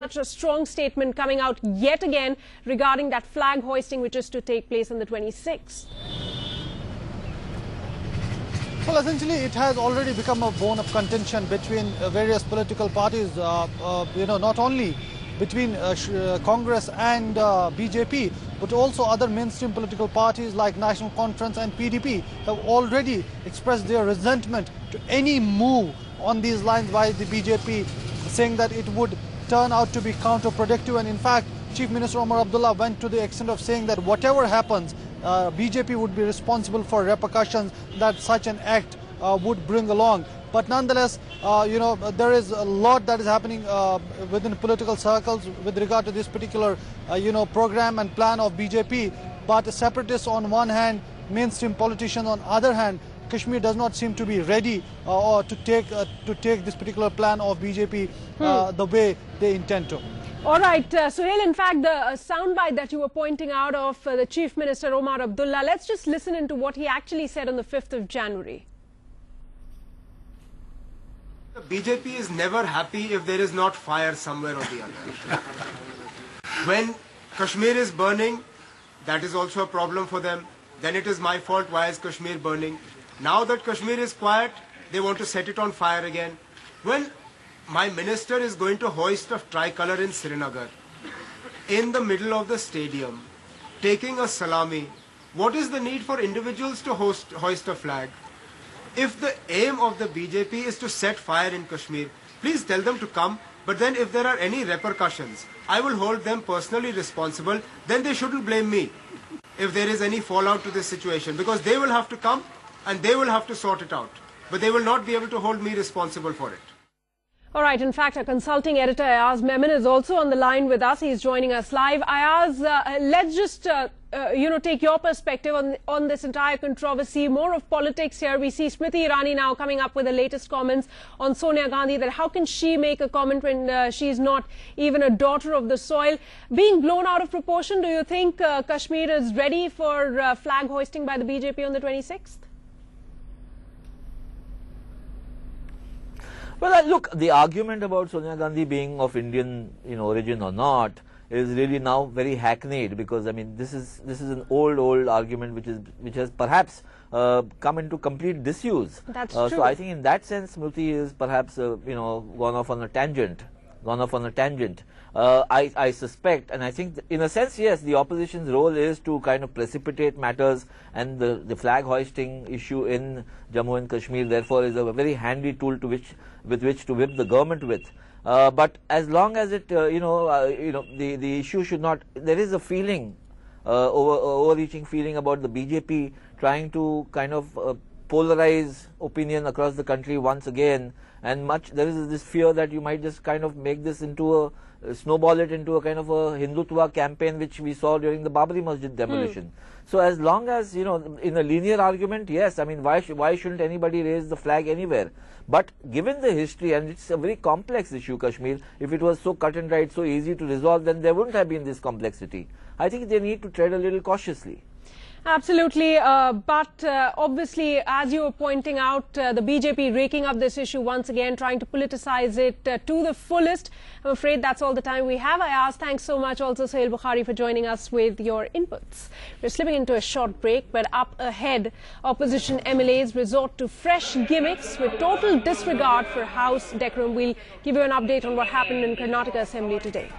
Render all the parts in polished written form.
such a strong statement coming out yet again regarding that flag hoisting which is to take place on the 26th? Well, essentially, it has already become a bone of contention between various political parties, not only between Congress and BJP, but also other mainstream political parties like National Conference and PDP have already expressed their resentment to any move on these lines by the BJP, saying that it would turn out to be counterproductive. And in fact, Chief Minister Omar Abdullah went to the extent of saying that whatever happens, BJP would be responsible for repercussions that such an act would bring along. But nonetheless, there is a lot that is happening within political circles with regard to this particular, program and plan of BJP. But separatists on one hand, mainstream politicians on the other hand, Kashmir does not seem to be ready or to take this particular plan of BJP the way they intend to. All right, Suhail, in fact, the soundbite that you were pointing out of the Chief Minister Omar Abdullah, let's just listen into what he actually said on the 5th of January. The BJP is never happy if there is not fire somewhere or the other. When Kashmir is burning, that is also a problem for them. Then it is my fault, why is Kashmir burning? Now that Kashmir is quiet, they want to set it on fire again. Well, my minister is going to hoist a tricolour in Srinagar, in the middle of the stadium, taking a salami. What is the need for individuals to hoist a flag? If the aim of the BJP is to set fire in Kashmir, please tell them to come. But then if there are any repercussions, I will hold them personally responsible. Then they shouldn't blame me if there is any fallout to this situation, because they will have to come and they will have to sort it out. But they will not be able to hold me responsible for it. All right. In fact, our consulting editor, Ayaz Memon, is also on the line with us. He's joining us live. Ayaz, let's just, take your perspective on this entire controversy. More of politics here. We see Smriti Irani now coming up with the latest comments on Sonia Gandhi, that how can she make a comment when she's not even a daughter of the soil? Being blown out of proportion, do you think Kashmir is ready for flag hoisting by the BJP on the 26th? Well, look, the argument about Sonia Gandhi being of Indian, origin or not is really now very hackneyed, because I mean this is an old argument which has perhaps come into complete disuse. That's true. So I think in that sense, Smriti is perhaps gone off on a tangent. I suspect, and I think in a sense, yes, the opposition's role is to kind of precipitate matters, and the flag hoisting issue in Jammu and Kashmir therefore is a very handy tool with which to whip the government with. But as long as it, the issue should not, there is a feeling, overreaching feeling about the BJP trying to kind of polarize opinion across the country once again, and there is this fear that you might just kind of make this into snowball it into a kind of a Hindutva campaign which we saw during the Babri Masjid demolition. So as long as, in a linear argument, yes, I mean, why shouldn't anybody raise the flag anywhere? But given the history, and it's a very complex issue, Kashmir, if it was so cut and dried, so easy to resolve, then there wouldn't have been this complexity. I think they need to tread a little cautiously. Absolutely, but obviously, as you were pointing out, the BJP raking up this issue once again, trying to politicize it to the fullest. I'm afraid that's all the time we have. Ayaz, thanks so much also, Suhail Bukhari, for joining us with your inputs. We're slipping into a short break, but up ahead, opposition MLAs resort to fresh gimmicks with total disregard for House decorum. We'll give you an update on what happened in Karnataka Assembly today.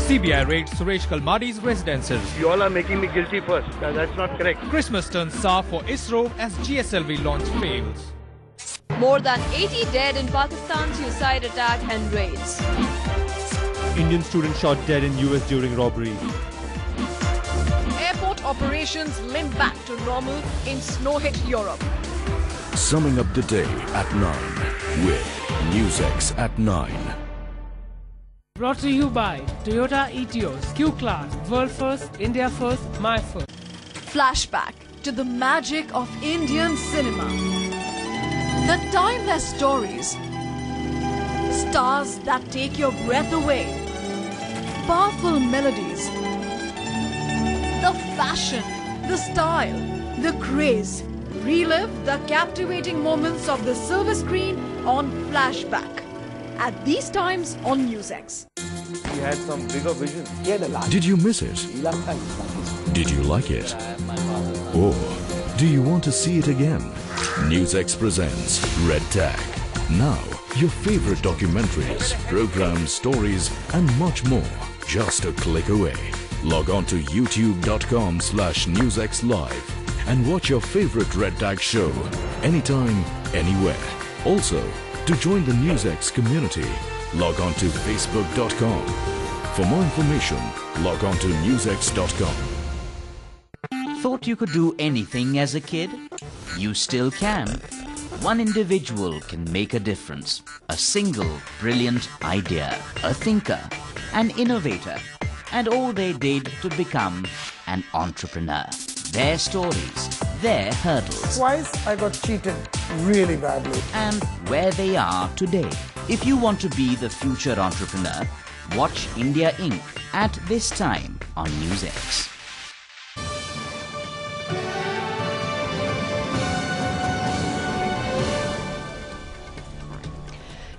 CBI raids Suresh Kalmadi's residences. You all are making me guilty first. That's not correct. Christmas turns sour for ISRO as GSLV launch fails. More than 80 dead in Pakistan's suicide attack and raids. Indian student shot dead in US during robbery. Airport operations limp back to normal in snow-hit Europe. Summing up the day at 9 with NewsX at 9. Brought to you by Toyota Etios, Q-Class, World First, India First, My First. Flashback to the magic of Indian cinema. The timeless stories. Stars that take your breath away. powerful melodies, the fashion, the style, the craze. Relive the captivating moments of the silver screen on Flashback. At these times on NewsX. He had some bigger vision. Did you miss it? Did you like it? Or do you want to see it again? NewsX presents Red Tag. Now, your favorite documentaries, programs, stories and much more. Just a click away. Log on to youtube.com/newsxlive and watch your favorite Red Tag show anytime, anywhere. Also, to join the NewsX community, log on to facebook.com. For more information, log on to newsx.com. Thought you could do anything as a kid? You still can. One individual can make a difference. A single brilliant idea. A thinker. An innovator. And all they did to become an entrepreneur. Their stories. Their hurdles. Twice I got cheated really badly. And where they are today. If you want to be the future entrepreneur, watch India Inc. at this time on NewsX.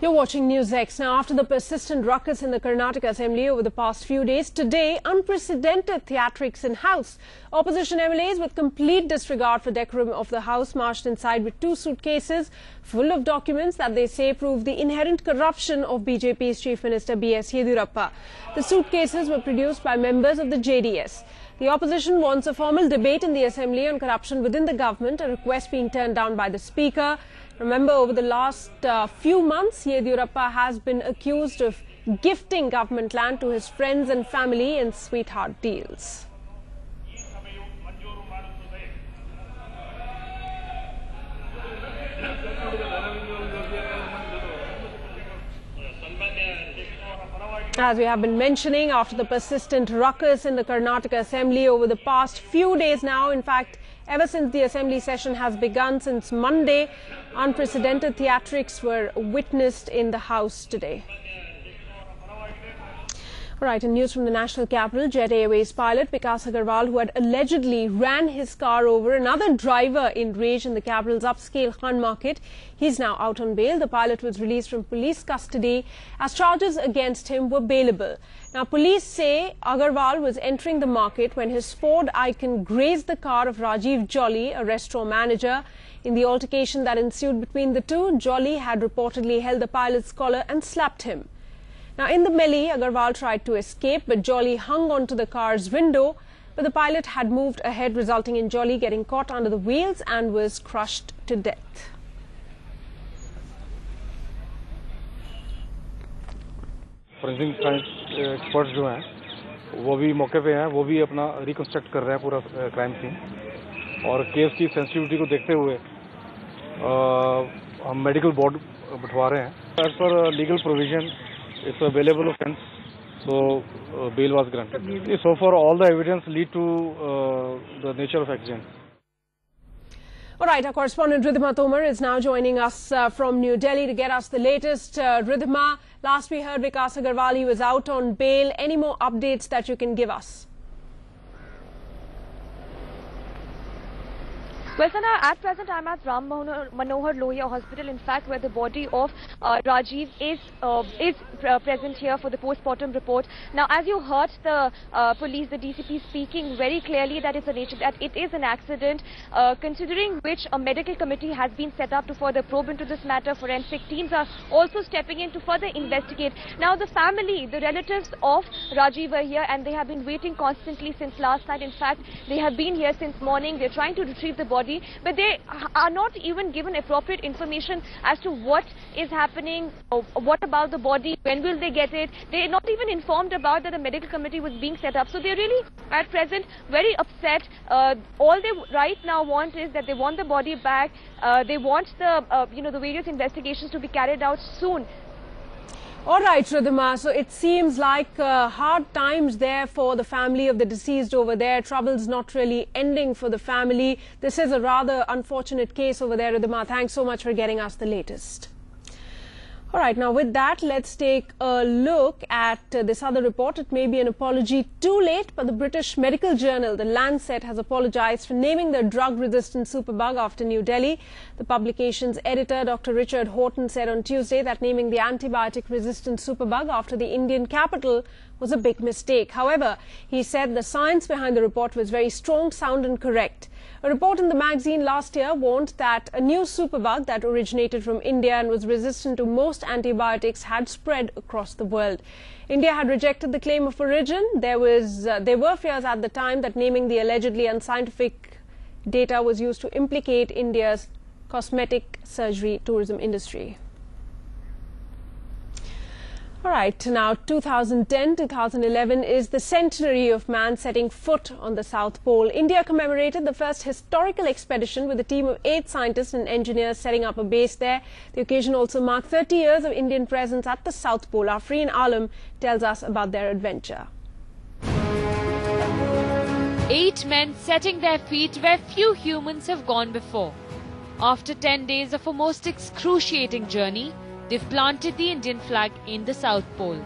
You're watching NewsX. Now, after the persistent ruckus in the Karnataka Assembly over the past few days, today, unprecedented theatrics in House. Opposition MLAs, with complete disregard for decorum of the House, marched inside with 2 suitcases full of documents that they say prove the inherent corruption of BJP's Chief Minister B.S. Yediyurappa. The suitcases were produced by members of the JDS. The opposition wants a formal debate in the Assembly on corruption within the government, a request being turned down by the Speaker. Remember, over the last few months, Yediyurappa has been accused of gifting government land to his friends and family in sweetheart deals. As we have been mentioning, after the persistent ruckus in the Karnataka Assembly over the past few days now, in fact, ever since the Assembly session has begun since Monday, unprecedented theatrics were witnessed in the House today. All right, in news from the national capital, Jet Airways pilot Vikas Agarwal, who had allegedly ran his car over another driver in rage in the capital's upscale Khan Market, he's now out on bail. The pilot was released from police custody as charges against him were bailable. Now, police say Agarwal was entering the market when his Ford Icon grazed the car of Rajiv Jolly, a restaurant manager. In the altercation that ensued between the two, Jolly had reportedly held the pilot's collar and slapped him. Now, in the melee, Agarwal tried to escape, but Jolly hung onto the car's window. But the pilot had moved ahead, resulting in Jolly getting caught under the wheels and was crushed to death. Forensic science experts जो हैं वो भी मौके पे हैं, वो भी अपना रिकंस्ट्रक्ट कर रहे हैं पूरा क्राइम सीन और केस की सेंसिटिविटी को देखते हुए हम मेडिकल बोर्ड बिठवा रहे हैं. As per legal provision it's available offence, so bail was granted. So far all the evidence lead to the nature of accident. All right, our correspondent Ridhima Tomar is now joining us from New Delhi to get us the latest. Ridhima, last we heard Vikas Agarwal was out on bail. Any more updates that you can give us? Well, Sana, at present I'm at Ram Manohar Lohia Hospital, in fact, where the body of Rajiv is present here for the post-mortem report. Now, as you heard the police, the DCP speaking very clearly that it is an accident, considering which a medical committee has been set up to further probe into this matter. Forensic teams are also stepping in to further investigate. Now, the family, the relatives of Rajiv are here, and they have been waiting constantly since last night. In fact, they have been here since morning. They're trying to retrieve the body, but they are not even given appropriate information as to what is happening, what about the body, when will they get it. They're not even informed about that the medical committee was being set up. So they're really at present very upset. All they right now want is that they want the body back. They want the the various investigations to be carried out soon. All right, Ridhima. So it seems like hard times there for the family of the deceased over there. Trouble's not really ending for the family. This is a rather unfortunate case over there, Ridhima. Thanks so much for getting us the latest. All right, now with that, let's take a look at this other report. It may be an apology too late, but the British medical journal, The Lancet, has apologized for naming the drug-resistant superbug after New Delhi. The publication's editor, Dr. Richard Horton, said on Tuesday that naming the antibiotic-resistant superbug after the Indian capital was a big mistake. However, he said the science behind the report was very strong, sound and correct. A report in the magazine last year warned that a new superbug that originated from India and was resistant to most antibiotics had spread across the world. India had rejected the claim of origin. There were fears at the time that naming the allegedly unscientific data was used to implicate India's cosmetic surgery tourism industry. All right, now 2010-2011 is the centenary of man setting foot on the South Pole. India commemorated the first historical expedition with a team of 8 scientists and engineers setting up a base there. The occasion also marked 30 years of Indian presence at the South Pole. Afreen Alam tells us about their adventure. 8 men setting their feet where few humans have gone before. After 10 days of a most excruciating journey, they've planted the Indian flag in the South Pole.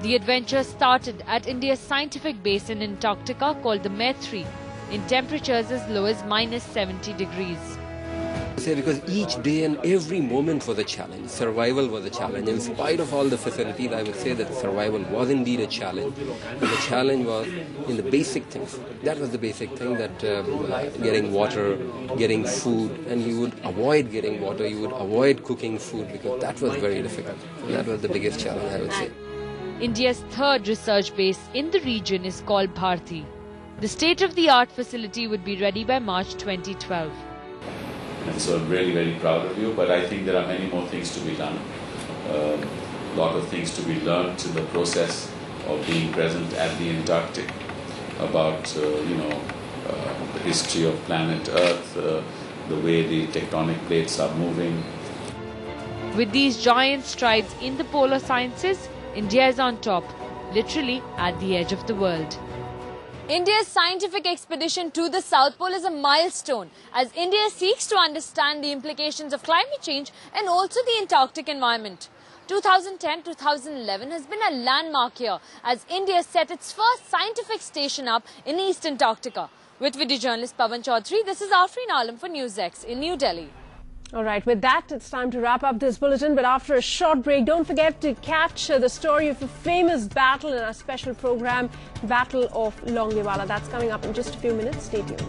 The adventure started at India's scientific base in Antarctica called the Maitri, in temperatures as low as -70 degrees. Because each day and every moment was a challenge. Survival was a challenge. In spite of all the facilities, I would say that survival was indeed a challenge. And the challenge was in the basic things. That was the basic thing, that getting water, getting food, and you would avoid getting water, you would avoid cooking food, because that was very difficult. And that was the biggest challenge, I would say. India's third research base in the region is called Bharti. The state-of-the-art facility would be ready by March 2012. And so I'm really very proud of you, but I think there are many more things to be done. A lot of things to be learned in the process of being present at the Antarctic, about the history of planet Earth, the way the tectonic plates are moving. With these giant strides in the polar sciences, India is on top, literally at the edge of the world. India's scientific expedition to the South Pole is a milestone as India seeks to understand the implications of climate change and also the Antarctic environment. 2010-2011 has been a landmark year as India set its first scientific station up in East Antarctica. With video journalist Pavan Chaudhary, this is Afreen Alam for NewsX in New Delhi. All right, with that, it's time to wrap up this bulletin. But after a short break, don't forget to catch the story of a famous battle in our special program, Battle of Longewala. That's coming up in just a few minutes. Stay tuned.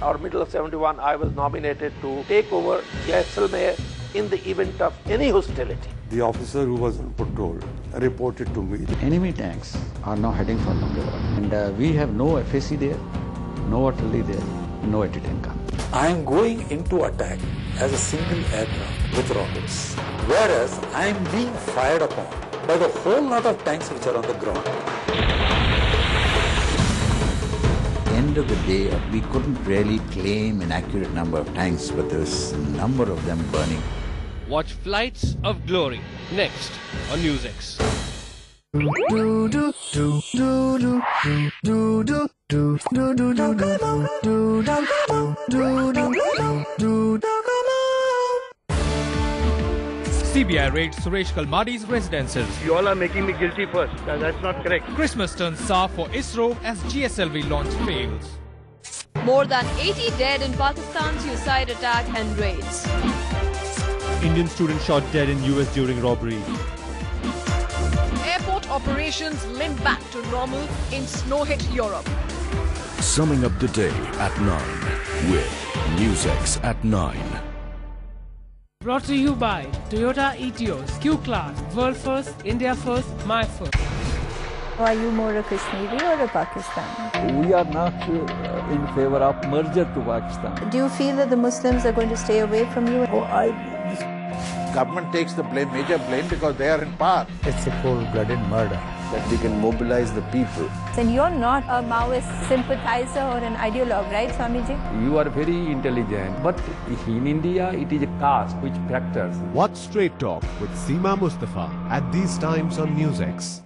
Or middle of 71, I was nominated to take over Jaisalmer in the event of any hostility. The officer who was on patrol reported to me. Enemy tanks are now heading for Longewala. And we have no FAC there, no artillery there, no anti-tank gun. I am going into attack as a single aircraft with rockets, whereas I am being fired upon by the whole lot of tanks which are on the ground. End of the day, we couldn't really claim an accurate number of tanks, but there was a number of them burning. Watch Flights of Glory next on NewsX. CBI raids Suresh Kalmadi's residences. You all are making me guilty first. That's not correct. Christmas turns sour for ISRO as GSLV launch fails. More than 80 dead in Pakistan's suicide attack and raids. Indian student shot dead in US during robbery. Airport operations limp back to normal in snow-hit Europe. Summing up the day at 9 with NewsX at 9. Brought to you by Toyota Etios, Q-Class, World First, India First, My First. Are you more a Kashmiri or a Pakistani? We are not in favor of merger to Pakistan. Do you feel that the Muslims are going to stay away from you? Oh, government takes the blame, major blame, because they are in power. It's a cold-blooded murder. That we can mobilize the people. And you're not a Maoist sympathizer or an ideologue, right, Swamiji? You are very intelligent, but in India it is a caste which factors. Watch Straight Talk with Seema Mustafa at these times on NewsX.